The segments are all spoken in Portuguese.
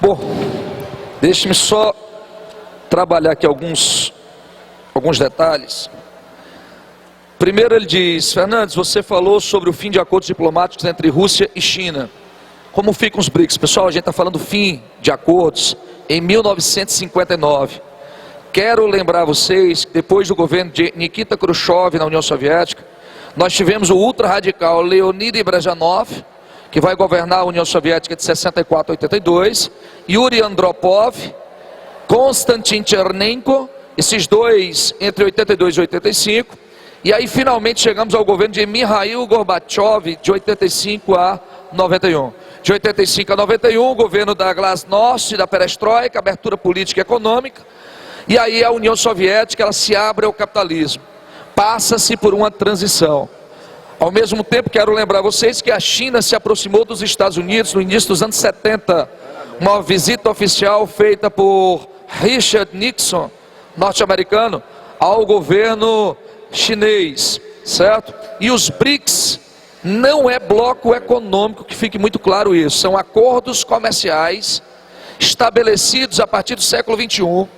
Bom, deixe-me só trabalhar aqui alguns detalhes. Primeiro ele diz: Fernandes, você falou sobre o fim de acordos diplomáticos entre Rússia e China. Como ficam os BRICS? Pessoal, a gente está falando fim de acordos em 1959. Quero lembrar vocês que depois do governo de Nikita Khrushchev na União Soviética, nós tivemos o ultra-radical Leonid Brezhnev, que vai governar a União Soviética de 64 a 82, Yuri Andropov, Konstantin Chernenko, esses dois entre 82 e 85, e aí finalmente chegamos ao governo de Mikhail Gorbachev, de 85 a 91. De 85 a 91, o governo da Glasnost, da Perestroika, abertura política e econômica, e aí a União Soviética ela se abre ao capitalismo, passa-se por uma transição. Ao mesmo tempo, quero lembrar vocês que a China se aproximou dos Estados Unidos no início dos anos 70, uma visita oficial feita por Richard Nixon, norte-americano, ao governo chinês, certo? E os BRICS não é bloco econômico, que fique muito claro isso, são acordos comerciais estabelecidos a partir do século XXI.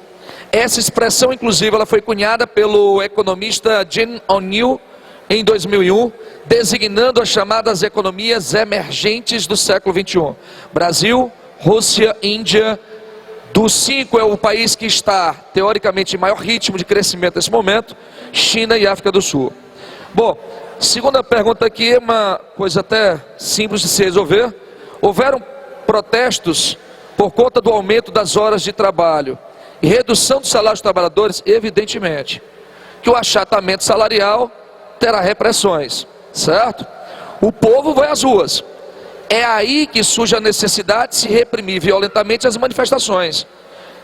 Essa expressão, inclusive, ela foi cunhada pelo economista Jim O'Neill em 2001, designando as chamadas economias emergentes do século XXI. Brasil, Rússia, Índia. Dos 5 é o país que está, teoricamente, em maior ritmo de crescimento nesse momento, China e África do Sul. Bom, segunda pergunta aqui é uma coisa até simples de se resolver. Houveram protestos por conta do aumento das horas de trabalho e redução do salário dos trabalhadores? Evidentemente que o achatamento salarial terá repressões, certo? O povo vai às ruas. É aí que surge a necessidade de se reprimir violentamente as manifestações,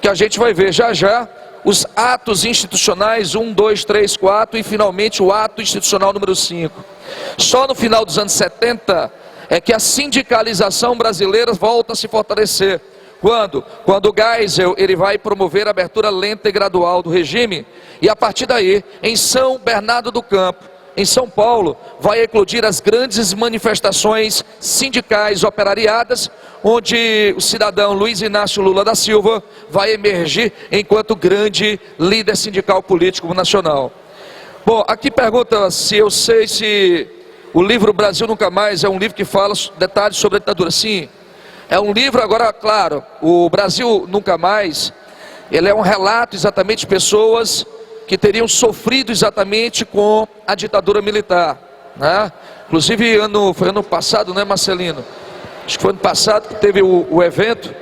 que a gente vai ver já já os atos institucionais 1, 2, 3, 4 e finalmente o ato institucional número 5. Só no final dos anos 70 é que a sindicalização brasileira volta a se fortalecer. Quando o Geisel ele vai promover a abertura lenta e gradual do regime, e a partir daí, em São Bernardo do Campo, em São Paulo, vai eclodir as grandes manifestações sindicais operariadas, onde o cidadão Luiz Inácio Lula da Silva vai emergir enquanto grande líder sindical político nacional. Bom, aqui pergunta se eu sei se o livro Brasil Nunca Mais é um livro que fala detalhes sobre a ditadura. Sim, é um livro. Agora, claro, o Brasil Nunca Mais, ele é um relato exatamente de pessoas que teriam sofrido exatamente com a ditadura militar, né? Inclusive foi ano passado, né, Marcelino? Acho que foi ano passado que teve o evento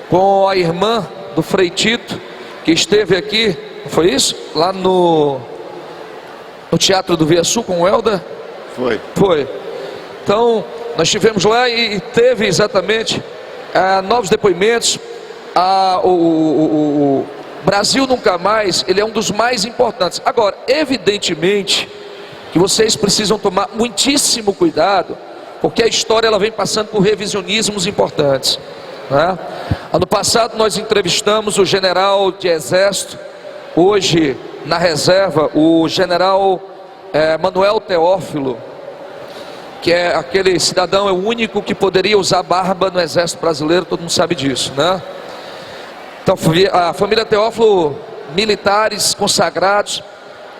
com a irmã do Frei Tito, que esteve aqui, não foi isso? Lá no Teatro do Via Sul com o Helder? Foi. Então, nós estivemos lá e teve exatamente novos depoimentos. O Brasil Nunca Mais, ele é um dos mais importantes. Agora, evidentemente que vocês precisam tomar muitíssimo cuidado, porque a história ela vem passando por revisionismos importantes, né? Ano passado nós entrevistamos o general de exército, hoje na reserva, o general Manuel Teófilo, que é aquele cidadão, é o único que poderia usar barba no exército brasileiro, todo mundo sabe disso, né? Então, a família Teófilo, militares consagrados,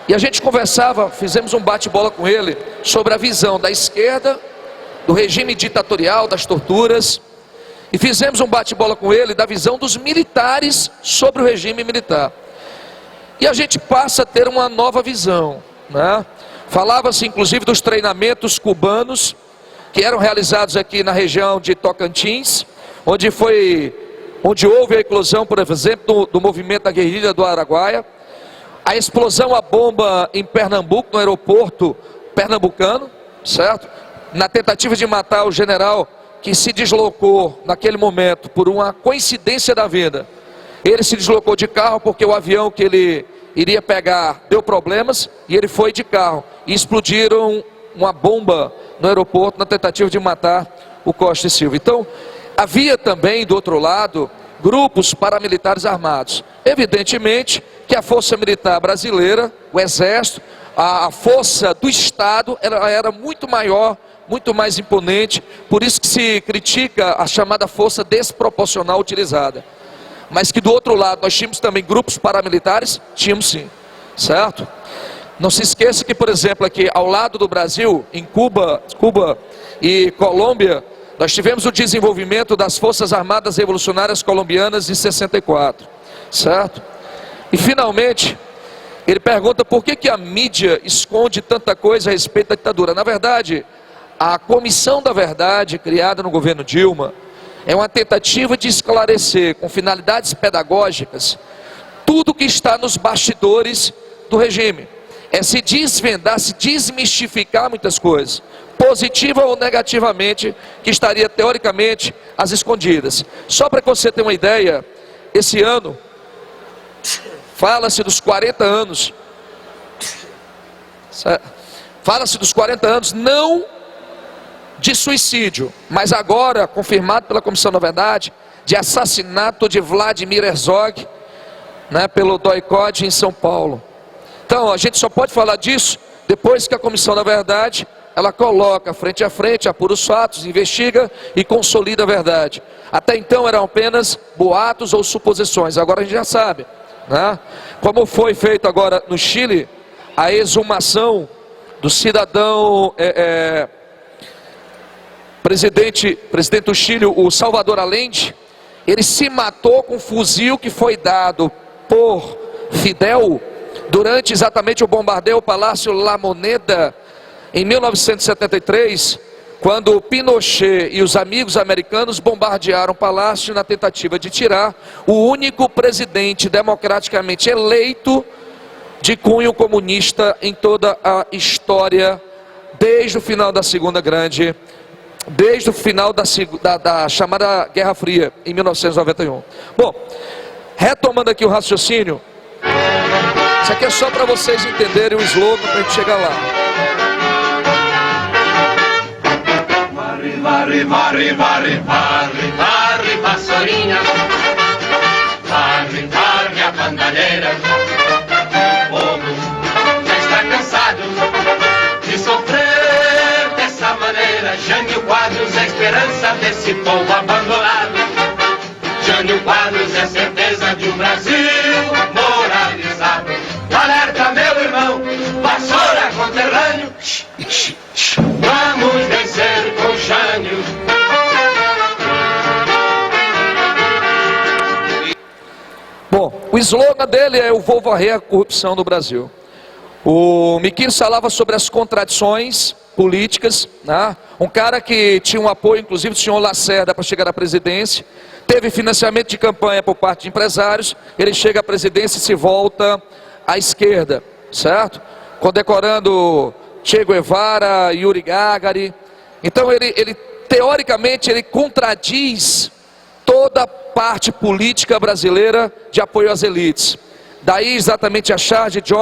e a gente conversava, fizemos um bate-bola com ele sobre a visão da esquerda, do regime ditatorial, das torturas, e fizemos um bate-bola com ele da visão dos militares sobre o regime militar. E a gente passa a ter uma nova visão, né? Falava-se inclusive dos treinamentos cubanos que eram realizados aqui na região de Tocantins, onde houve a eclosão, por exemplo, do movimento da guerrilha do Araguaia, a explosão a bomba em Pernambuco, no aeroporto pernambucano, certo? Na tentativa de matar o general que se deslocou naquele momento por uma coincidência da vida. Ele se deslocou de carro porque o avião que ele iria pegar deu problemas e ele foi de carro. E explodiram uma bomba no aeroporto na tentativa de matar o Costa e Silva. Então, havia também, do outro lado, grupos paramilitares armados. Evidentemente que a força militar brasileira, o exército, a força do Estado era muito maior muito mais imponente, por isso que se critica a chamada força desproporcional utilizada. Mas que do outro lado nós tínhamos também grupos paramilitares, tínhamos sim, certo? Não se esqueça que, por exemplo, aqui ao lado do Brasil, em Cuba e Colômbia, nós tivemos o desenvolvimento das Forças Armadas Revolucionárias Colombianas em 64, certo? E finalmente, ele pergunta por que a mídia esconde tanta coisa a respeito da ditadura. Na verdade, a Comissão da Verdade, criada no governo Dilma, é uma tentativa de esclarecer, com finalidades pedagógicas, tudo que está nos bastidores do regime. É se desvendar, se desmistificar muitas coisas, positiva ou negativamente, que estaria teoricamente às escondidas. Só para que você tenha uma ideia, esse ano fala-se dos 40 anos, fala-se dos 40 anos não de suicídio, mas agora confirmado pela Comissão da Verdade, de assassinato de Vladimir Herzog, né, pelo DOI-CODE em São Paulo. Então a gente só pode falar disso depois que a Comissão da Verdade ela coloca frente a frente, apura os fatos, investiga e consolida a verdade. Até então eram apenas boatos ou suposições, agora a gente já sabe, né? Como foi feito agora no Chile, a exumação do cidadão presidente do Chile, o Salvador Allende. Ele se matou com um fuzil que foi dado por Fidel durante exatamente o bombardeio ao Palácio La Moneda em 1973, quando Pinochet e os amigos americanos bombardearam o palácio na tentativa de tirar o único presidente democraticamente eleito de cunho comunista em toda a história, desde o final da da chamada Guerra Fria, em 1991. Bom, retomando aqui o raciocínio, isso aqui é só para vocês entenderem o slogan para a gente chegar lá. Varre, varre, varre, varre, varre, vassourinha. Varre, varre a bandalheira. O povo já está cansado de sofrer dessa maneira. Jânio Quadros é a esperança desse povo abandonado. Jânio Quadros é certeza de um Brasil moralizado. Alerta, meu irmão, vassoura conterrâneo. Vamos vencer com Jânio. Bom, o slogan dele é: eu vou varrer a corrupção do Brasil. O Miquinho falava sobre as contradições políticas, né? Um cara que tinha um apoio, inclusive do senhor Lacerda, para chegar à presidência, teve financiamento de campanha por parte de empresários, ele chega à presidência e se volta à esquerda, certo? Condecorando Che Guevara, Yuri Gagarin. Então ele teoricamente ele contradiz toda a parte política brasileira de apoio às elites. Daí exatamente a charge de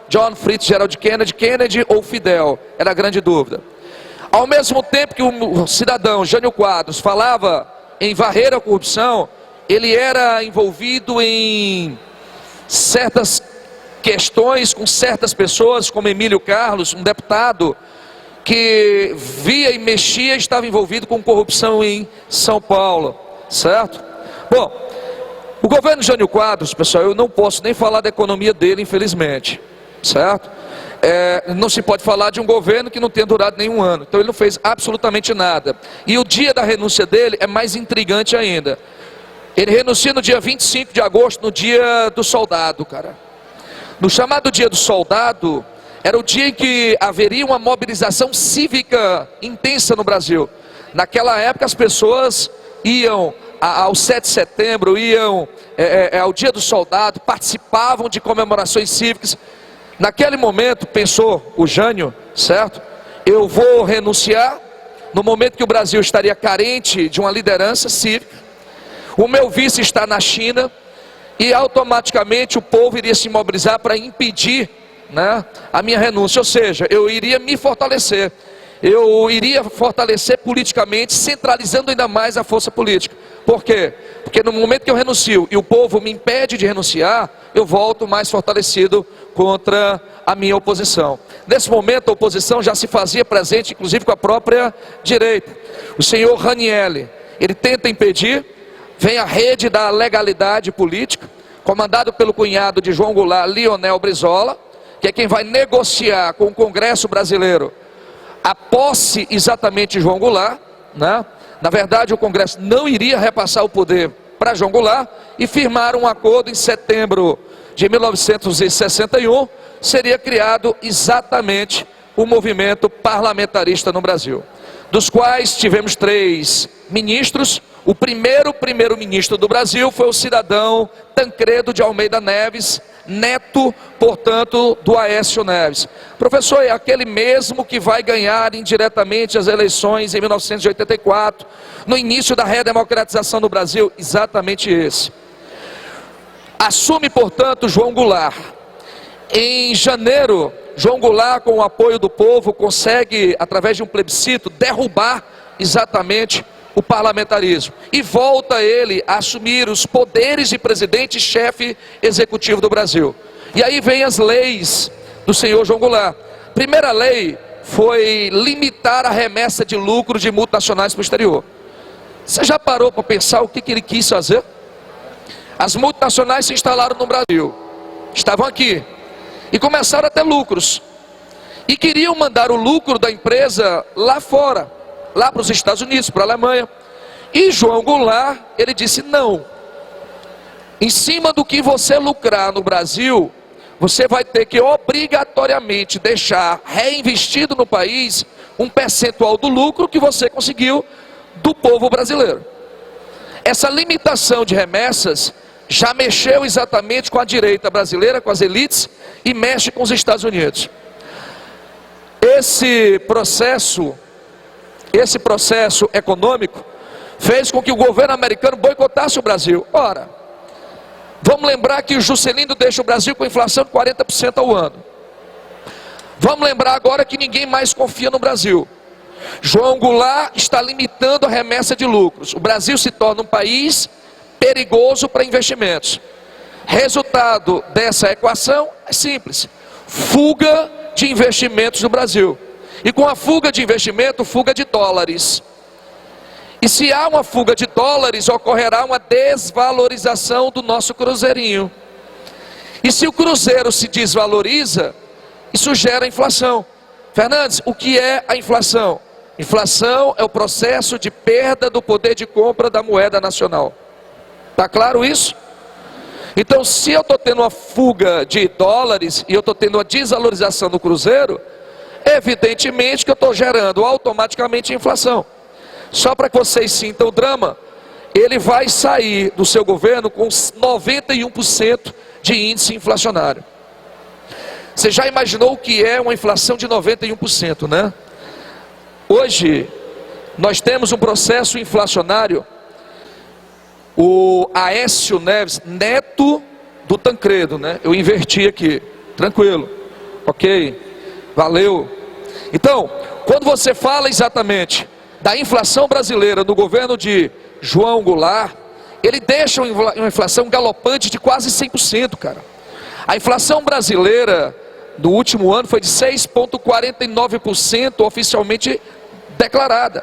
John Fitzgerald Kennedy ou Fidel, era a grande dúvida. Ao mesmo tempo que o cidadão Jânio Quadros falava em varrer a corrupção, ele era envolvido em certas questões com certas pessoas, como Emílio Carlos, um deputado que via e mexia, estava envolvido com corrupção em São Paulo, certo? Bom, o governo Jânio Quadros, pessoal, eu não posso nem falar da economia dele, infelizmente, certo? Não se pode falar de um governo que não tenha durado nenhum ano, então ele não fez absolutamente nada. E o dia da renúncia dele é mais intrigante ainda. Ele renuncia no dia 25 de agosto, no dia do soldado, cara. No chamado dia do soldado, era o dia em que haveria uma mobilização cívica intensa no Brasil. Naquela época as pessoas iam ao 7 de setembro, iam ao dia do soldado, participavam de comemorações cívicas. Naquele momento pensou o Jânio, certo? Eu vou renunciar no momento que o Brasil estaria carente de uma liderança cívica. O meu vice está na China. E automaticamente o povo iria se mobilizar para impedir, né, a minha renúncia. Ou seja, eu iria me fortalecer. Eu iria fortalecer politicamente, centralizando ainda mais a força política. Por quê? Porque no momento que eu renuncio e o povo me impede de renunciar, eu volto mais fortalecido contra a minha oposição. Nesse momento a oposição já se fazia presente, inclusive com a própria direita. O senhor Ranieri, ele tenta impedir, vem a rede da legalidade política, comandado pelo cunhado de João Goulart, Lionel Brizola, que é quem vai negociar com o Congresso brasileiro a posse exatamente de João Goulart, né? Na verdade o Congresso não iria repassar o poder para João Goulart, e firmaram um acordo em setembro de 1961, seria criado exatamente o movimento parlamentarista no Brasil, dos quais tivemos 3 ministros. O primeiro-ministro do Brasil foi o cidadão Tancredo de Almeida Neves, neto, portanto, do Aécio Neves. Professor, é aquele mesmo que vai ganhar indiretamente as eleições em 1984, no início da redemocratização no Brasil? Exatamente esse. Assume, portanto, João Goulart. Em janeiro, João Goulart, com o apoio do povo, consegue, através de um plebiscito, derrubar exatamente o parlamentarismo, e volta ele a assumir os poderes de presidente e chefe executivo do Brasil. E aí vem as leis do senhor João Goulart. Primeira lei foi limitar a remessa de lucro de multinacionais para o exterior. Você já parou para pensar o que ele quis fazer? As multinacionais se instalaram no Brasil, estavam aqui e começaram a ter lucros, e queriam mandar o lucro da empresa lá fora, lá para os Estados Unidos, para a Alemanha. E João Goulart, ele disse: não, em cima do que você lucrar no Brasil, você vai ter que obrigatoriamente deixar reinvestido no país um percentual do lucro que você conseguiu do povo brasileiro. Essa limitação de remessas já mexeu exatamente com a direita brasileira, com as elites, e mexe com os Estados Unidos. Esse processo econômico fez com que o governo americano boicotasse o Brasil. Ora, vamos lembrar que o Juscelino deixa o Brasil com inflação de 40% ao ano. Vamos lembrar agora que ninguém mais confia no Brasil. João Goulart está limitando a remessa de lucros. O Brasil se torna um país perigoso para investimentos. Resultado dessa equação é simples: fuga de investimentos no Brasil. E com a fuga de investimento, fuga de dólares. E se há uma fuga de dólares, ocorrerá uma desvalorização do nosso cruzeirinho. E se o cruzeiro se desvaloriza, isso gera inflação. Fernandes, o que é a inflação? Inflação é o processo de perda do poder de compra da moeda nacional. Está claro isso? Então, se eu estou tendo uma fuga de dólares e eu estou tendo uma desvalorização do cruzeiro, evidentemente que eu estou gerando automaticamente inflação. Só para que vocês sintam o drama, ele vai sair do seu governo com 91% de índice inflacionário. Você já imaginou o que é uma inflação de 91%, né? Hoje, nós temos um processo inflacionário. O Aécio Neves, neto do Tancredo, né? Eu inverti aqui, tranquilo, ok, valeu. Então, quando você fala exatamente da inflação brasileira no governo de João Goulart, ele deixa uma inflação galopante de quase 100%, cara. A inflação brasileira do último ano foi de 6,49% oficialmente declarada,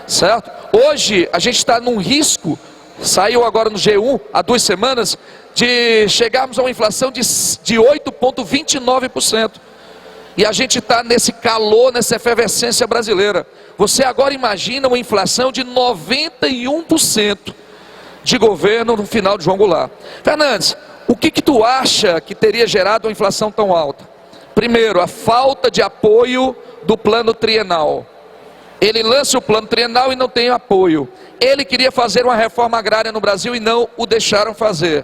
certo? Hoje a gente está num risco, saiu agora no G1 há 2 semanas, de chegarmos a uma inflação de 8,29%. E a gente está nesse calor, nessa efervescência brasileira. Você agora imagina uma inflação de 91% de governo no final de João Goulart. Fernandes, o que tu acha que teria gerado uma inflação tão alta? Primeiro, a falta de apoio do plano trienal. Ele lança o plano trienal e não tem apoio. Ele queria fazer uma reforma agrária no Brasil e não o deixaram fazer,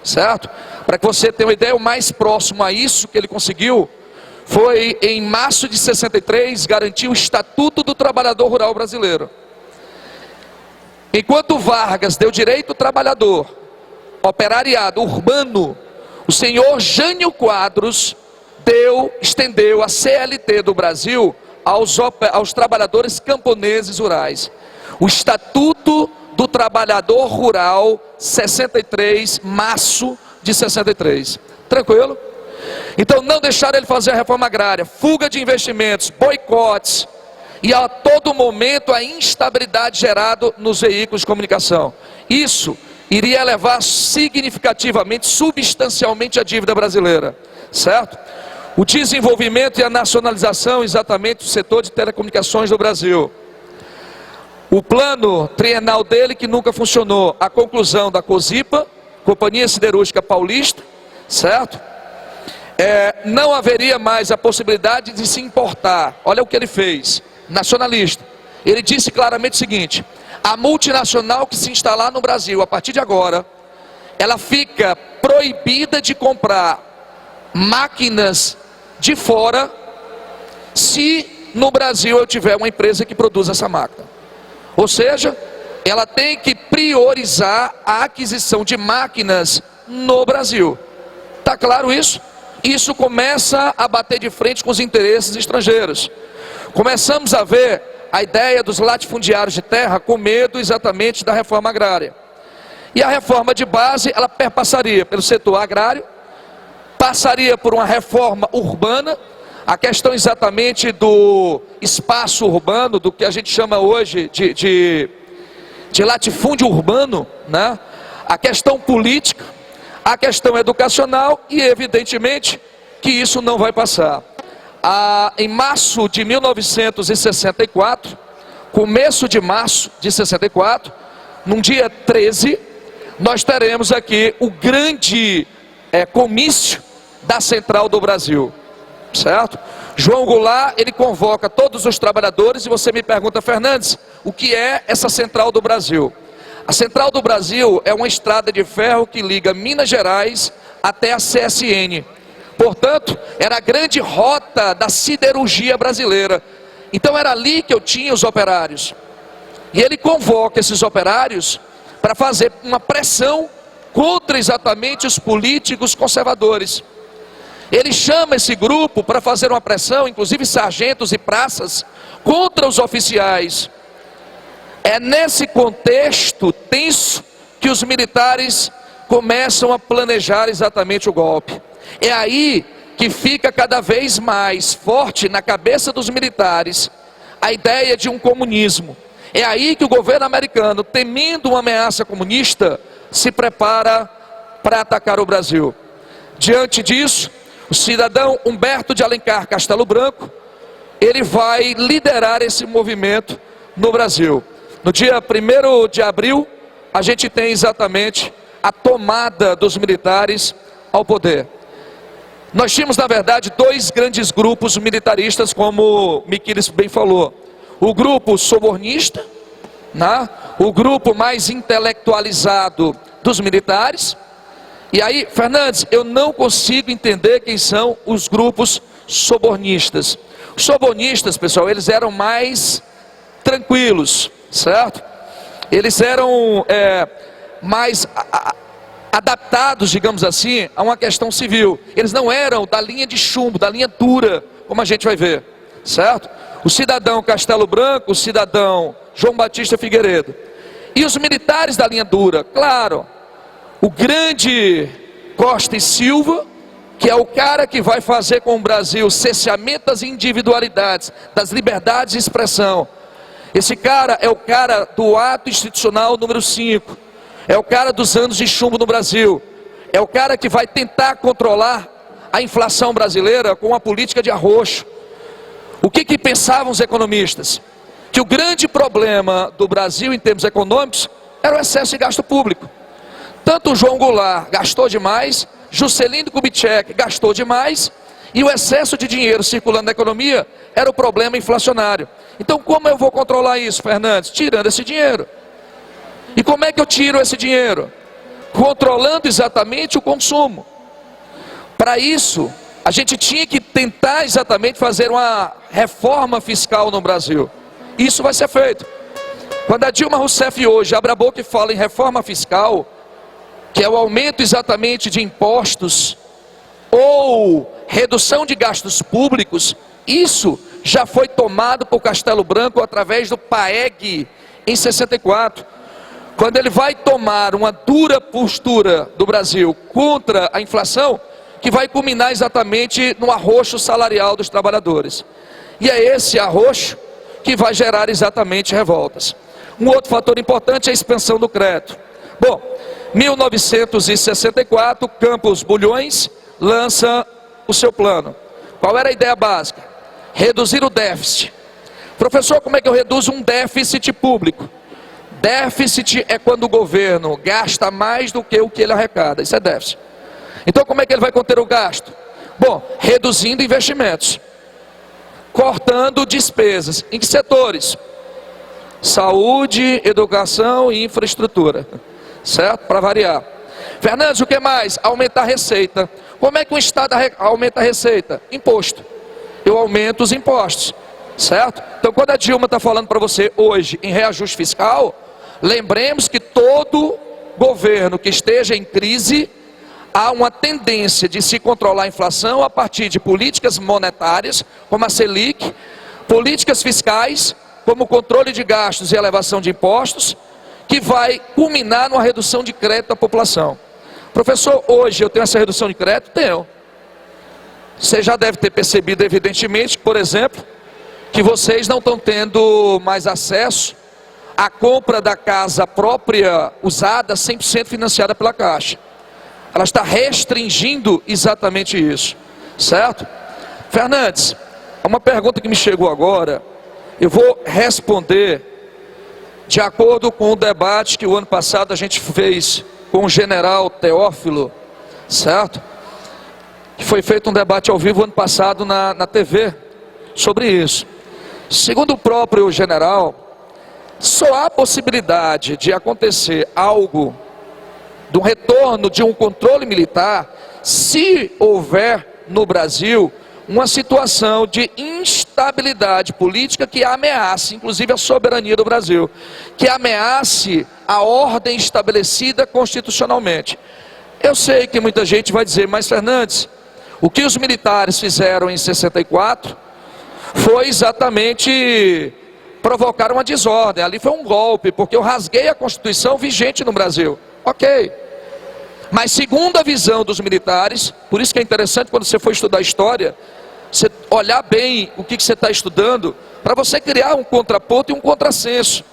certo? Para que você tenha uma ideia, o mais próximo a isso que ele conseguiu foi em março de 63, garantir o Estatuto do Trabalhador Rural Brasileiro. Enquanto Vargas deu direito ao trabalhador, operariado, urbano, o senhor Jânio Quadros estendeu a CLT do Brasil aos trabalhadores camponeses rurais. O Estatuto do Trabalhador Rural, 63, março de 63. Tranquilo? Então não deixaram ele fazer a reforma agrária, fuga de investimentos, boicotes, e a todo momento a instabilidade gerada nos veículos de comunicação. Isso iria elevar significativamente, substancialmente a dívida brasileira, certo? O desenvolvimento e a nacionalização exatamente do setor de telecomunicações do Brasil. O plano trienal dele que nunca funcionou, a conclusão da COSIPA, Companhia Siderúrgica Paulista, certo? Não haveria mais a possibilidade de se importar. Olha o que ele fez, nacionalista. Ele disse claramente o seguinte: a multinacional que se instalar no Brasil a partir de agora, ela fica proibida de comprar máquinas de fora, se no Brasil eu tiver uma empresa que produz essa máquina. Ou seja, ela tem que priorizar a aquisição de máquinas no Brasil. Está claro isso? Isso começa a bater de frente com os interesses estrangeiros. Começamos a ver a ideia dos latifundiários de terra com medo exatamente da reforma agrária. E a reforma de base, ela perpassaria pelo setor agrário, passaria por uma reforma urbana, a questão exatamente do espaço urbano, do que a gente chama hoje de latifúndio urbano, né? A questão política, a questão educacional e evidentemente que isso não vai passar. Em março de 1964, começo de março de 64, num dia 13, nós teremos aqui o grande comício da Central do Brasil, certo? João Goulart, ele convoca todos os trabalhadores e você me pergunta: Fernandes, o que é essa Central do Brasil? A Central do Brasil é uma estrada de ferro que liga Minas Gerais até a CSN. Portanto, era a grande rota da siderurgia brasileira. Então era ali que eu tinha os operários. E ele convoca esses operários para fazer uma pressão contra exatamente os políticos conservadores. Ele chama esse grupo para fazer uma pressão, inclusive sargentos e praças, contra os oficiais. É nesse contexto tenso que os militares começam a planejar exatamente o golpe. É aí que fica cada vez mais forte na cabeça dos militares a ideia de um comunismo. É aí que o governo americano, temendo uma ameaça comunista, se prepara para atacar o Brasil. Diante disso, o cidadão Humberto de Alencar Castelo Branco, ele vai liderar esse movimento no Brasil. No dia 1º de abril, a gente tem exatamente a tomada dos militares ao poder. Nós tínhamos, na verdade, dois grandes grupos militaristas, como Miquiles bem falou. O grupo sobornista, né? O grupo mais intelectualizado dos militares. E aí, Fernandes, eu não consigo entender quem são os grupos sobornistas. Os sobornistas, pessoal, eles eram mais tranquilos, certo? Eles eram mais adaptados, digamos assim, a uma questão civil. Eles não eram da linha de chumbo, da linha dura, como a gente vai ver, certo? O cidadão Castelo Branco, o cidadão João Batista Figueiredo. E os militares da linha dura, claro, o grande Costa e Silva, que é o cara que vai fazer com o Brasil cerceamento das individualidades, das liberdades de expressão. Esse cara é o cara do ato institucional número 5, é o cara dos anos de chumbo no Brasil, é o cara que vai tentar controlar a inflação brasileira com uma política de arroxo. O que pensavam os economistas? Que o grande problema do Brasil em termos econômicos era o excesso de gasto público. Tanto o João Goulart gastou demais, Juscelino Kubitschek gastou demais, e o excesso de dinheiro circulando na economia era o problema inflacionário. Então como eu vou controlar isso, Fernandes? Tirando esse dinheiro. E como é que eu tiro esse dinheiro? Controlando exatamente o consumo. Para isso, a gente tinha que tentar exatamente fazer uma reforma fiscal no Brasil. Isso vai ser feito. Quando a Dilma Rousseff hoje abre a boca e fala em reforma fiscal, que é o aumento exatamente de impostos ou redução de gastos públicos, isso já foi tomado por Castelo Branco através do PAEG em 64. Quando ele vai tomar uma dura postura do Brasil contra a inflação, o que vai culminar exatamente no arroxo salarial dos trabalhadores. E é esse arroxo que vai gerar exatamente revoltas. Um outro fator importante é a expansão do crédito. Bom, 1964, Campos Bulhões lança o seu plano. Qual era a ideia básica? Reduzir o déficit. Professor, como é que eu reduzo um déficit público? Déficit é quando o governo gasta mais do que o que ele arrecada. Isso é déficit. Então como é que ele vai conter o gasto? Bom, reduzindo investimentos, cortando despesas. Em que setores? Saúde, educação e infraestrutura. Certo? Para variar. Fernandes, o que mais? Aumentar a receita. Como é que o Estado aumenta a receita? Imposto. Eu aumento os impostos. Certo? Então quando a Dilma está falando para você hoje em reajuste fiscal, lembremos que todo governo que esteja em crise, há uma tendência de se controlar a inflação a partir de políticas monetárias, como a Selic, políticas fiscais, como o controle de gastos e elevação de impostos, que vai culminar numa redução de crédito da população. Professor, hoje eu tenho essa redução de crédito? Tenho. Você já deve ter percebido, evidentemente, por exemplo, que vocês não estão tendo mais acesso à compra da casa própria usada, 100% financiada pela Caixa. Ela está restringindo exatamente isso, certo? Fernandes, uma pergunta que me chegou agora, eu vou responder de acordo com o debate que o ano passado a gente fez com o general Teófilo, certo? Que foi feito um debate ao vivo ano passado na TV sobre isso. Segundo o próprio general, só há possibilidade de acontecer algo do retorno de um controle militar se houver no Brasil uma situação de instabilidade política que ameace, inclusive, a soberania do Brasil, que ameace a ordem estabelecida constitucionalmente. Eu sei que muita gente vai dizer, mas Fernandes, o que os militares fizeram em 64 foi exatamente provocar uma desordem, ali foi um golpe, porque eu rasguei a Constituição vigente no Brasil. Ok, mas segundo a visão dos militares, por isso que é interessante quando você for estudar história, você olhar bem o que você está estudando, para você criar um contraponto e um contrassenso.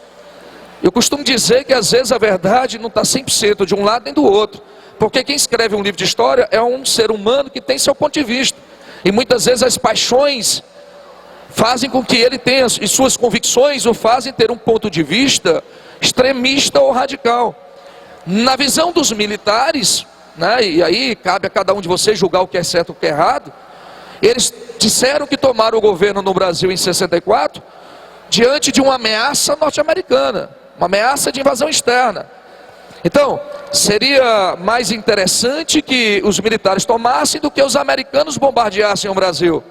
Eu costumo dizer que às vezes a verdade não está 100% de um lado nem do outro, porque quem escreve um livro de história é um ser humano que tem seu ponto de vista, e muitas vezes as paixões fazem com que ele tenha, e suas convicções o fazem ter um ponto de vista extremista ou radical. Na visão dos militares, né, e aí cabe a cada um de vocês julgar o que é certo e o que é errado, eles disseram que tomaram o governo no Brasil em 64 diante de uma ameaça norte-americana, uma ameaça de invasão externa. Então, seria mais interessante que os militares tomassem do que os americanos bombardeassem o Brasil.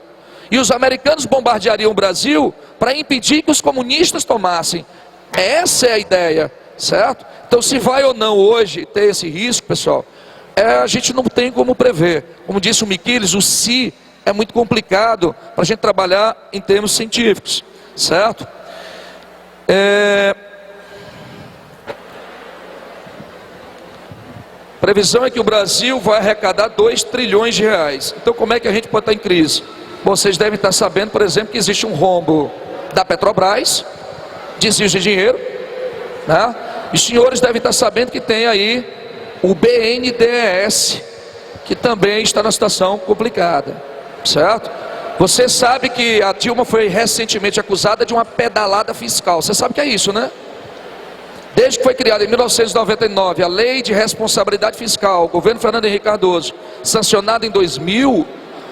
E os americanos bombardeariam o Brasil para impedir que os comunistas tomassem. Essa é a ideia, certo? Então, se vai ou não hoje ter esse risco, pessoal, a gente não tem como prever. Como disse o Miquiles, o se é muito complicado para a gente trabalhar em termos científicos, certo? Previsão é que o Brasil vai arrecadar 2 trilhões de reais. Então como é que a gente pode estar em crise? Vocês devem estar sabendo, por exemplo, que existe um rombo da Petrobras, desvio de dinheiro, né? E os senhores devem estar sabendo que tem aí o BNDES, que também está numa situação complicada, certo? Você sabe que a Dilma foi recentemente acusada de uma pedalada fiscal. Você sabe o que é isso, né? Desde que foi criada em 1999 a Lei de Responsabilidade Fiscal, o governo Fernando Henrique Cardoso, sancionada em 2000,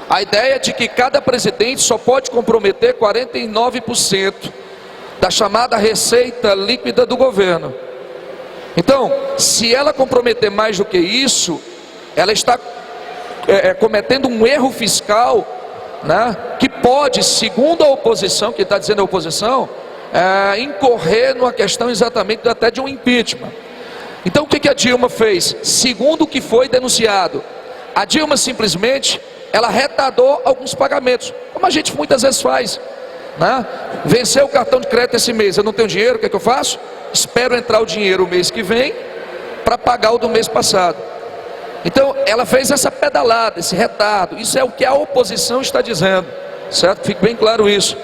a ideia é de que cada presidente só pode comprometer 49% da chamada receita líquida do governo. Então, se ela comprometer mais do que isso, ela está cometendo um erro fiscal, né, que pode, segundo a oposição, que está dizendo a oposição, incorrer numa questão exatamente até de um impeachment. Então o que a Dilma fez? Segundo o que foi denunciado, a Dilma simplesmente, ela retardou alguns pagamentos, como a gente muitas vezes faz, né? Venceu o cartão de crédito esse mês, eu não tenho dinheiro, o que eu faço? Espero entrar o dinheiro o mês que vem, para pagar o do mês passado. Então ela fez essa pedalada, esse retardo. Isso é o que a oposição está dizendo, certo? Fique bem claro isso.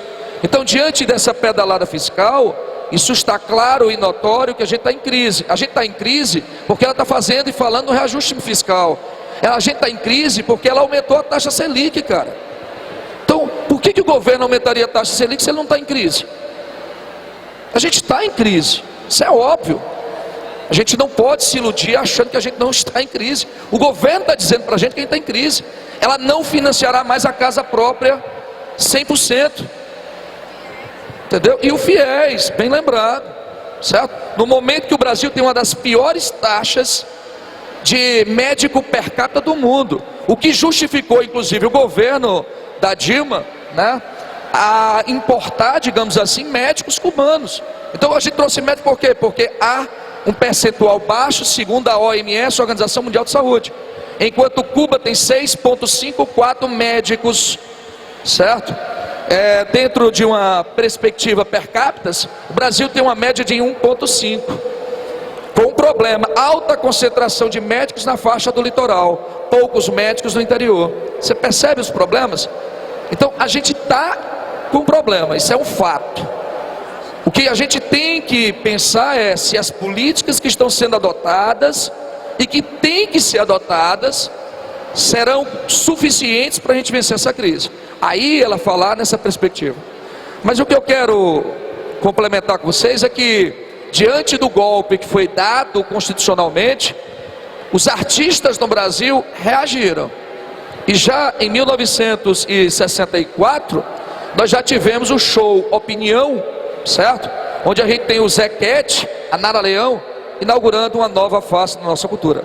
Então, diante dessa pedalada fiscal, isso está claro e notório que a gente está em crise. A gente está em crise porque ela está fazendo e falando no reajuste fiscal. A gente está em crise porque ela aumentou a taxa Selic, cara. Então, por que o governo aumentaria a taxa Selic se ele não está em crise? A gente está em crise, isso é óbvio. A gente não pode se iludir achando que a gente não está em crise. O governo está dizendo para a gente que a gente está em crise. Ela não financiará mais a casa própria 100%. Entendeu? E o FIES, bem lembrado, certo? No momento que o Brasil tem uma das piores taxas de médico per capita do mundo, o que justificou inclusive o governo da Dilma, né, a importar, digamos assim, médicos cubanos. Então a gente trouxe médico por quê? Porque há um percentual baixo, segundo a OMS, Organização Mundial de Saúde, enquanto Cuba tem 6,54 médicos, certo? Dentro de uma perspectiva per capita, o Brasil tem uma média de 1,5, com um problema: alta concentração de médicos na faixa do litoral, poucos médicos no interior. Você percebe os problemas? Então a gente está com um problema, isso é um fato. O que a gente tem que pensar é se as políticas que estão sendo adotadas e que têm que ser adotadas serão suficientes para a gente vencer essa crise. Aí ela falar nessa perspectiva. Mas o que eu quero complementar com vocês é que, diante do golpe que foi dado constitucionalmente, os artistas no Brasil reagiram. E já em 1964, nós já tivemos o show Opinião, certo? Onde a gente tem o Zequete, a Nara Leão, inaugurando uma nova face na nossa cultura.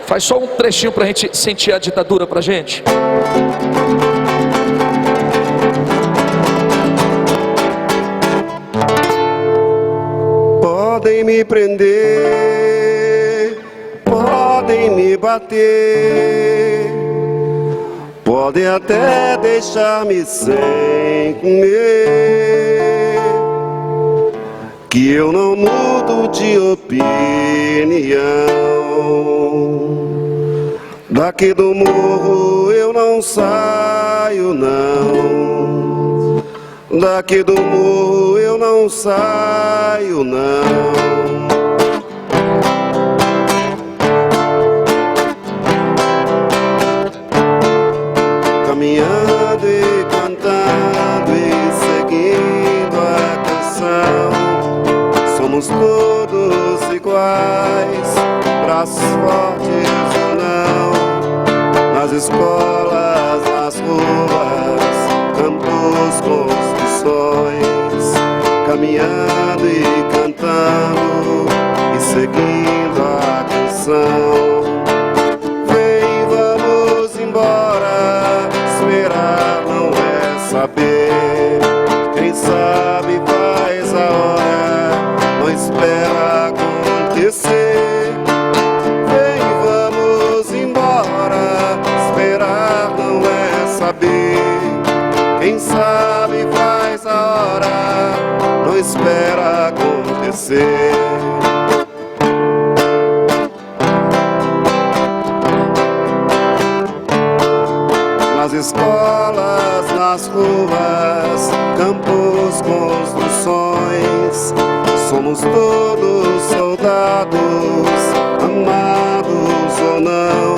Faz só um trechinho para a gente sentir a ditadura para a gente. Podem me prender, podem me bater, podem até deixar-me sem comer, que eu não mudo de opinião. Daqui do morro eu não saio, não. Daqui do morro eu não saio, não. Caminhando e cantando e seguindo a canção, somos todos iguais, braços fortes ou não. Nas escolas, nas ruas, campos, construções, caminhando e cantando e seguindo a canção. Vem, vamos embora, esperar não é saber. Quem sabe faz a hora, não espera acontecer. Vem, vamos embora, esperar não é saber. Quem sabe faz a hora, não espera acontecer. Nas escolas, nas ruas, campos, construções, somos todos soldados, amados ou não,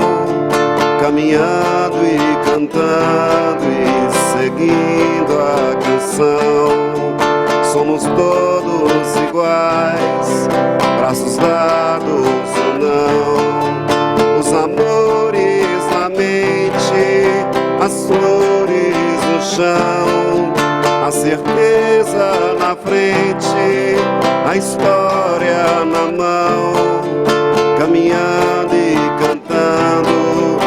caminhando e cantando e seguindo a canção. Somos todos iguais, braços dados ou não. Os amores na mente, as flores no chão, a certeza na frente, a história na mão. Caminhando e cantando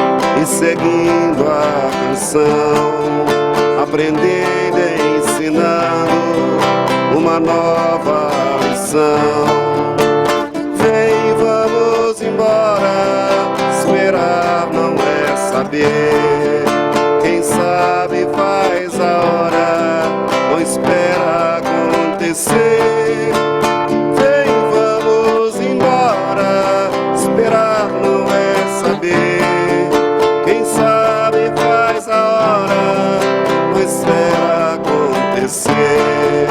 e seguindo a canção, aprendendo e ensinando uma nova lição. Vem, vamos embora, esperar não é saber. Quem sabe faz a hora, não espera acontecer. Vem, vamos embora, esperar não é saber. esquecer.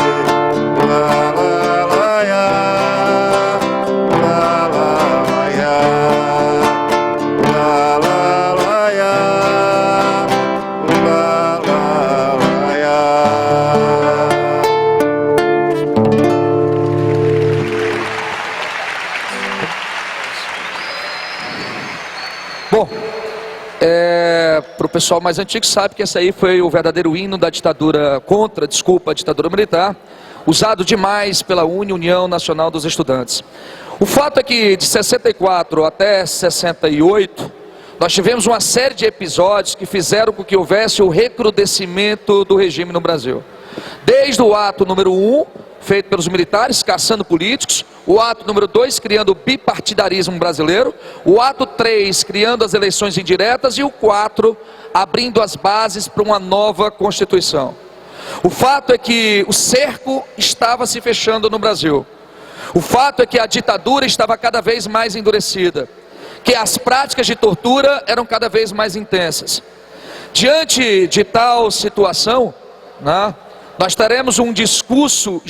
Lá, lá, lá, ia. Lá, lá, lá, ia. Lá, lá, lá, ia. Lá, lá, lá, ia. Bom, para o pessoal mais antigo sabe que esse aí foi o verdadeiro hino da ditadura, a ditadura militar, usado demais pela União Nacional dos Estudantes. O fato é que de 64 até 68, nós tivemos uma série de episódios que fizeram com que houvesse o recrudescimento do regime no Brasil. Desde o ato número 1, feito pelos militares, caçando políticos, o ato número 2, criando o bipartidarismo brasileiro, o ato 3, criando as eleições indiretas, e o 4, abrindo as bases para uma nova Constituição. O fato é que o cerco estava se fechando no Brasil. O fato é que a ditadura estava cada vez mais endurecida, que as práticas de tortura eram cada vez mais intensas. Diante de tal situação, né, nós teremos um discurso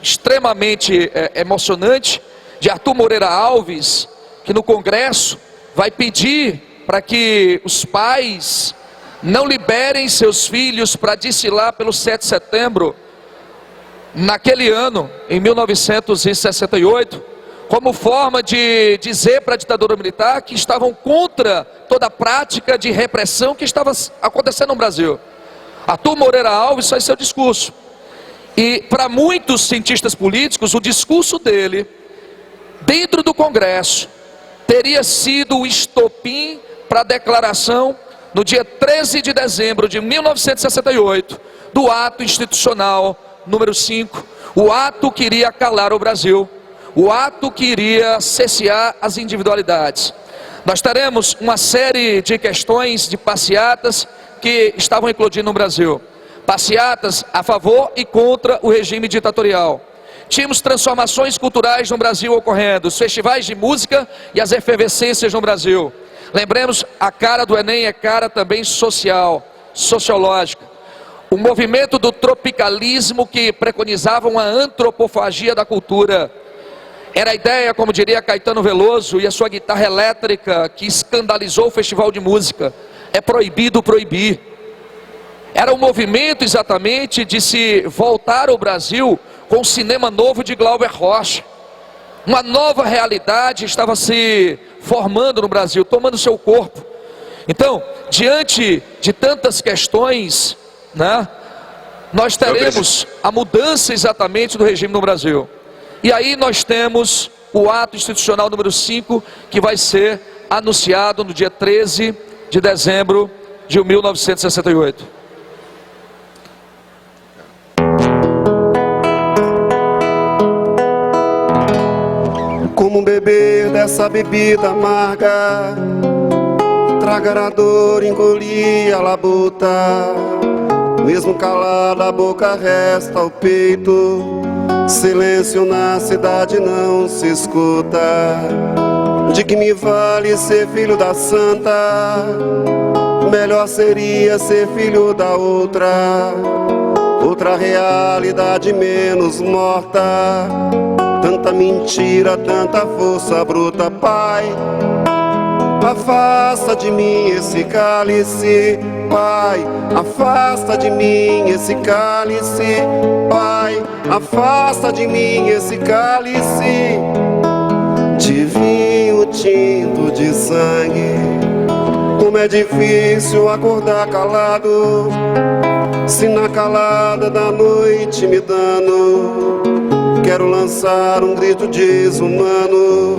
extremamente emocionante de Arthur Moreira Alves, que no Congresso vai pedir para que os pais não liberem seus filhos para desfilar pelo 7 de setembro, naquele ano, em 1968, como forma de dizer para a ditadura militar que estavam contra toda a prática de repressão que estava acontecendo no Brasil. Arthur Moreira Alves faz seu discurso, e para muitos cientistas políticos, o discurso dele, dentro do Congresso, teria sido o estopim para a declaração, no dia 13 de dezembro de 1968, do ato institucional número 5, o ato que iria calar o Brasil, o ato que iria cessear as individualidades. Nós teremos uma série de questões, de passeatas que estavam eclodindo no Brasil, passeatas a favor e contra o regime ditatorial. Tínhamos transformações culturais no Brasil ocorrendo, os festivais de música e as efervescências no Brasil. Lembremos, a cara do Enem é cara também social, sociológica. O movimento do tropicalismo que preconizava uma antropofagia da cultura. Era a ideia, como diria Caetano Veloso e a sua guitarra elétrica, que escandalizou o festival de música: é proibido proibir. Era um movimento exatamente de se voltar ao Brasil com o cinema novo de Glauber Rocha. Uma nova realidade estava se formando no Brasil, tomando seu corpo. Então, diante de tantas questões, né, nós teremos a mudança exatamente do regime no Brasil. E aí nós temos o ato institucional número 5, que vai ser anunciado no dia 13 de dezembro de 1968. Como beber dessa bebida amarga, tragar a dor, engolir a labuta. Mesmo calada a boca resta o peito, silêncio na cidade não se escuta. De que me vale ser filho da santa? Melhor seria ser filho da outra, outra realidade menos morta. Tanta mentira, tanta força bruta, Pai, afasta de mim esse cálice. Pai, afasta de mim esse cálice. Pai, afasta de mim esse cálice de vinho tinto de sangue. Como é difícil acordar calado, se na calada da noite me dano. Quero lançar um grito desumano,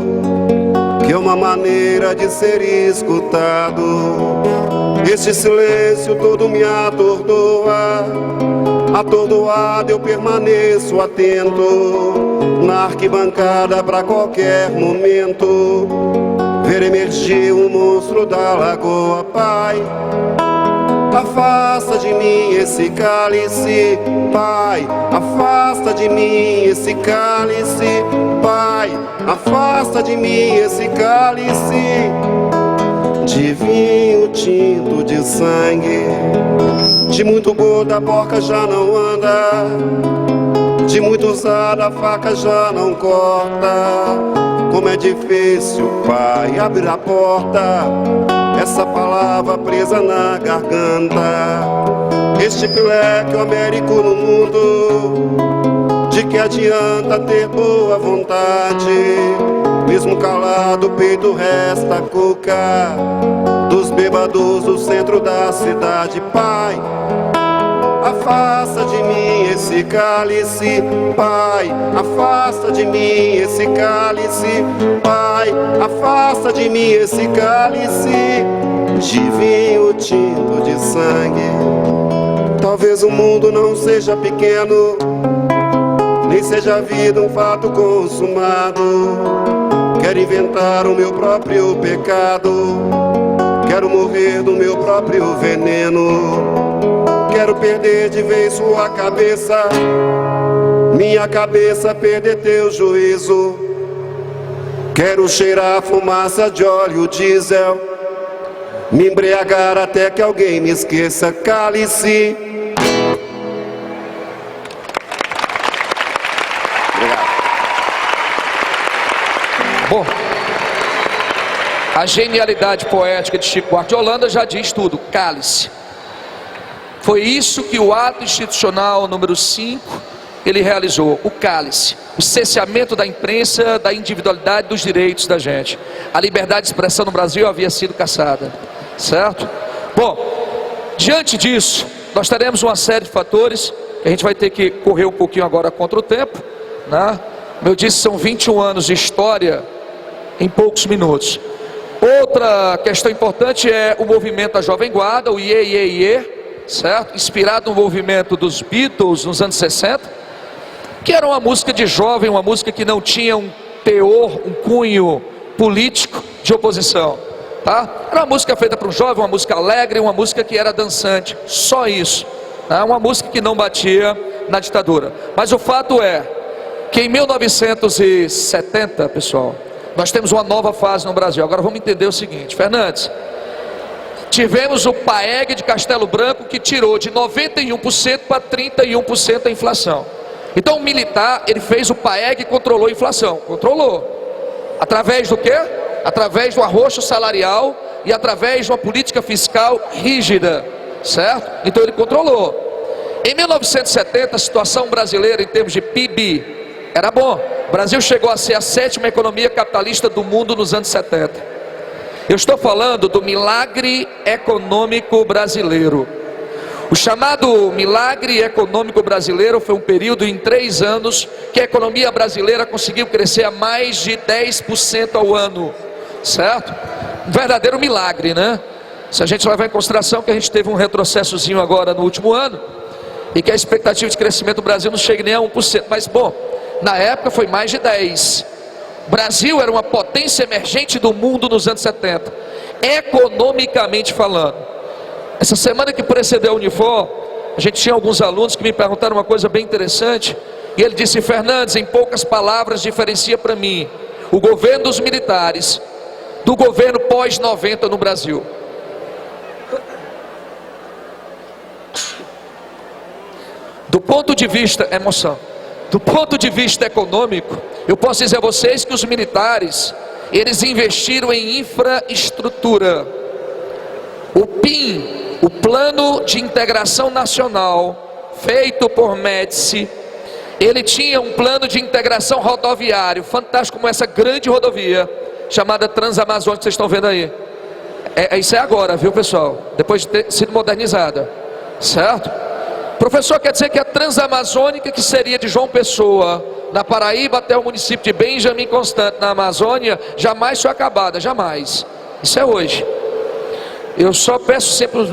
que é uma maneira de ser escutado. Este silêncio todo me atordoa, atordoado eu permaneço atento, na arquibancada pra qualquer momento ver emergir o monstro da lagoa. Pai, afasta de mim esse cálice. Pai, afasta de mim esse cálice. Pai, afasta de mim esse cálice de vinho tinto de sangue. De muito gordo a porca já não anda, de muito usada a faca já não corta. Como é difícil, pai, abrir a porta, essa palavra presa na garganta. Este pileque homérico no mundo, de que adianta ter boa vontade? Mesmo calado o peito resta a cuca dos bêbados do centro da cidade. Pai, afasta de mim esse cálice. Pai, afasta de mim esse cálice. Pai, afasta de mim esse cálice de vinho tinto de sangue. Talvez o mundo não seja pequeno, nem seja a vida um fato consumado. Quero inventar o meu próprio pecado, quero morrer do meu próprio veneno. Quero perder de vez sua cabeça, minha cabeça perder teu juízo. Quero cheirar fumaça de óleo diesel, me embriagar até que alguém me esqueça. Cálice. Bom, a genialidade poética de Chico Buarque de Holanda já diz tudo. Cálice. Foi isso que o ato institucional número 5 ele realizou, o cálice, o cerceamento da imprensa, da individualidade, dos direitos da gente. A liberdade de expressão no Brasil havia sido cassada, certo? Bom, diante disso, nós teremos uma série de fatores, que a gente vai ter que correr um pouquinho agora contra o tempo, né? Como eu disse, são 21 anos de história em poucos minutos. Outra questão importante é o movimento da Jovem Guarda, o Iê, Iê, Iê, certo? Inspirado no movimento dos Beatles nos anos 60, que era uma música de jovem, uma música que não tinha um teor, um cunho político de oposição, tá? Era uma música feita para um jovem, uma música alegre, uma música que era dançante, só isso, tá? Uma música que não batia na ditadura. Mas o fato é que em 1970, pessoal, nós temos uma nova fase no Brasil. Agora vamos entender o seguinte, Fernandes. Tivemos o PAEG de Castelo Branco que tirou de 91% para 31% a inflação. Então o militar, ele fez o PAEG e controlou a inflação. Controlou. Através do quê? Através do arroxo salarial e através de uma política fiscal rígida, certo? Então ele controlou. Em 1970, a situação brasileira em termos de PIB era bom. O Brasil chegou a ser a 7ª economia capitalista do mundo nos anos 70. Eu estou falando do milagre econômico brasileiro. O chamado milagre econômico brasileiro foi um período em 3 anos que a economia brasileira conseguiu crescer a mais de 10% ao ano, certo? Um verdadeiro milagre, né? Se a gente levar em consideração que a gente teve um retrocessozinho agora no último ano e que a expectativa de crescimento do Brasil não chega nem a 1%, mas bom, na época foi mais de 10%. O Brasil era uma potência emergente do mundo nos anos 70, economicamente falando. Essa semana que precedeu a Unifor, a gente tinha alguns alunos que me perguntaram uma coisa bem interessante, e ele disse: Fernandes, em poucas palavras, diferencia para mim o governo dos militares do governo pós-90 no Brasil. Do ponto de vista, emoção, do ponto de vista econômico, eu posso dizer a vocês que os militares, eles investiram em infraestrutura. O PIN, o Plano de Integração Nacional, feito por Médici, ele tinha um plano de integração rodoviário, fantástico, como essa grande rodovia, chamada Transamazônica, que vocês estão vendo aí. Isso é agora, viu pessoal? Depois de ter sido modernizada, certo? Professor, quer dizer que a Transamazônica, que seria de João Pessoa, na Paraíba, até o município de Benjamin Constant, na Amazônia, jamais foi acabada, jamais. Isso é hoje. Eu só peço sempre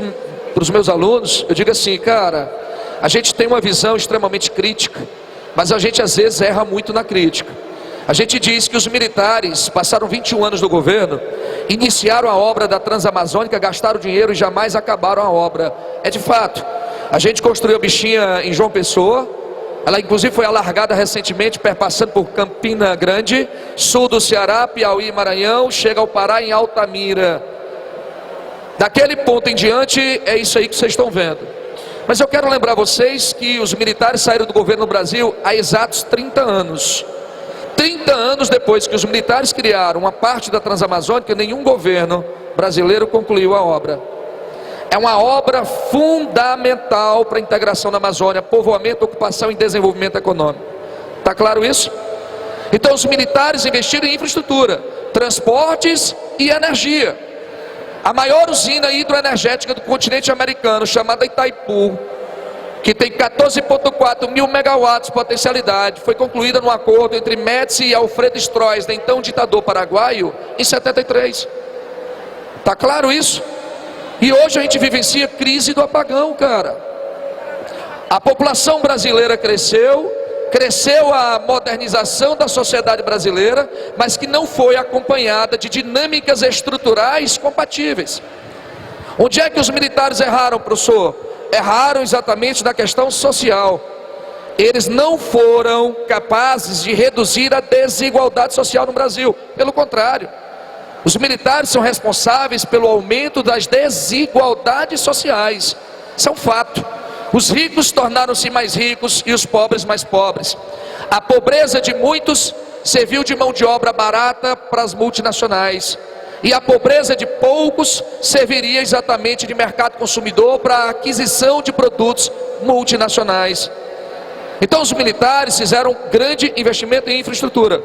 para os meus alunos, eu digo assim, cara, a gente tem uma visão extremamente crítica, mas a gente às vezes erra muito na crítica. A gente diz que os militares passaram 21 anos no governo, iniciaram a obra da Transamazônica, gastaram dinheiro e jamais acabaram a obra. É de fato. A gente construiu a bichinha em João Pessoa, ela inclusive foi alargada recentemente, perpassando por Campina Grande, sul do Ceará, Piauí e Maranhão, chega ao Pará em Altamira. Daquele ponto em diante, é isso aí que vocês estão vendo. Mas eu quero lembrar vocês que os militares saíram do governo no Brasil há exatos 30 anos. 30 anos depois que os militares criaram uma parte da Transamazônica, nenhum governo brasileiro concluiu a obra. É uma obra fundamental para a integração da Amazônia, povoamento, ocupação e desenvolvimento econômico. Está claro isso? Então os militares investiram em infraestrutura, transportes e energia. A maior usina hidroenergética do continente americano, chamada Itaipu, que tem 14,4 mil megawatts de potencialidade, foi concluída num acordo entre Médici e Alfredo Stroessner, então ditador paraguaio, em 73. Está claro isso? E hoje a gente vivencia crise do apagão, cara. A população brasileira cresceu a modernização da sociedade brasileira, mas que não foi acompanhada de dinâmicas estruturais compatíveis. Onde é que os militares erraram, professor? Erraram exatamente na questão social. Eles não foram capazes de reduzir a desigualdade social no Brasil. Pelo contrário, os militares são responsáveis pelo aumento das desigualdades sociais. Isso é um fato. Os ricos tornaram-se mais ricos e os pobres mais pobres. A pobreza de muitos serviu de mão de obra barata para as multinacionais. E a pobreza de poucos serviria exatamente de mercado consumidor para a aquisição de produtos multinacionais. Então os militares fizeram um grande investimento em infraestrutura.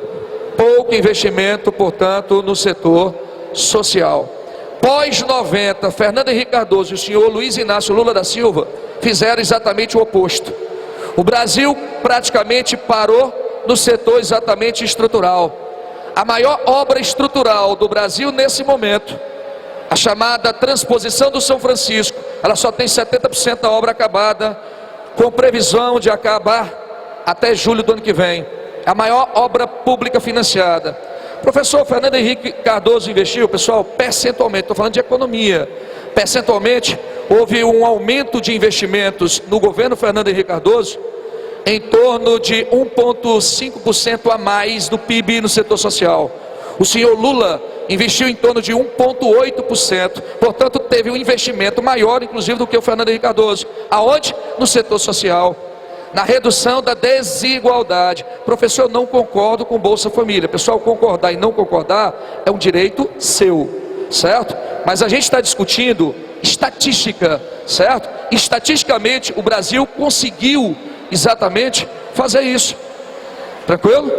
Pouco investimento, portanto, no setor social. Pós-90, Fernando Henrique Cardoso e o senhor Luiz Inácio Lula da Silva fizeram exatamente o oposto. O Brasil praticamente parou no setor exatamente estrutural. A maior obra estrutural do Brasil nesse momento, a chamada transposição do São Francisco, ela só tem 70% da obra acabada, com previsão de acabar até julho do ano que vem. A maior obra pública financiada. Professor Fernando Henrique Cardoso investiu, pessoal, percentualmente, estou falando de economia, percentualmente houve um aumento de investimentos no governo Fernando Henrique Cardoso em torno de 1,5% a mais do PIB no setor social. O senhor Lula investiu em torno de 1,8%, portanto teve um investimento maior inclusive do que o Fernando Henrique Cardoso. Aonde? No setor social, na redução da desigualdade. Professor, não concordo com Bolsa Família. Pessoal, concordar e não concordar é um direito seu, certo? Mas a gente está discutindo estatística, certo? Estatisticamente o Brasil conseguiu exatamente fazer isso. Tranquilo?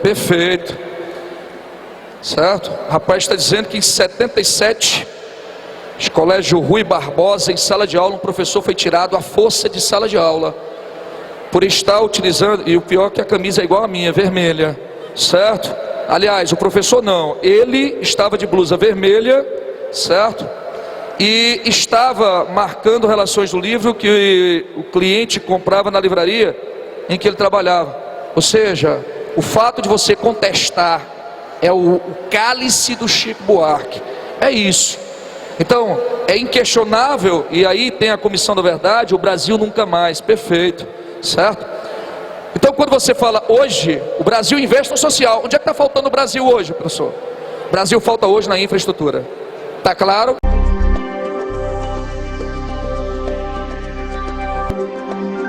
Perfeito. Certo? O rapaz está dizendo que em 77, Colégio Rui Barbosa, em sala de aula, um professor foi tirado à força de sala de aula por estar utilizando, e o pior é que a camisa é igual a minha, vermelha, certo? Aliás, o professor não, ele estava de blusa vermelha, certo? E estava marcando relações do livro que o cliente comprava na livraria em que ele trabalhava. Ou seja, o fato de você contestar é o cálice do Chico Buarque, é isso. Então, é inquestionável, e aí tem a Comissão da Verdade, o Brasil nunca mais, perfeito, certo? Então, quando você fala hoje, o Brasil investe no social, onde é que está faltando o Brasil hoje, professor? O Brasil falta hoje na infraestrutura, tá claro?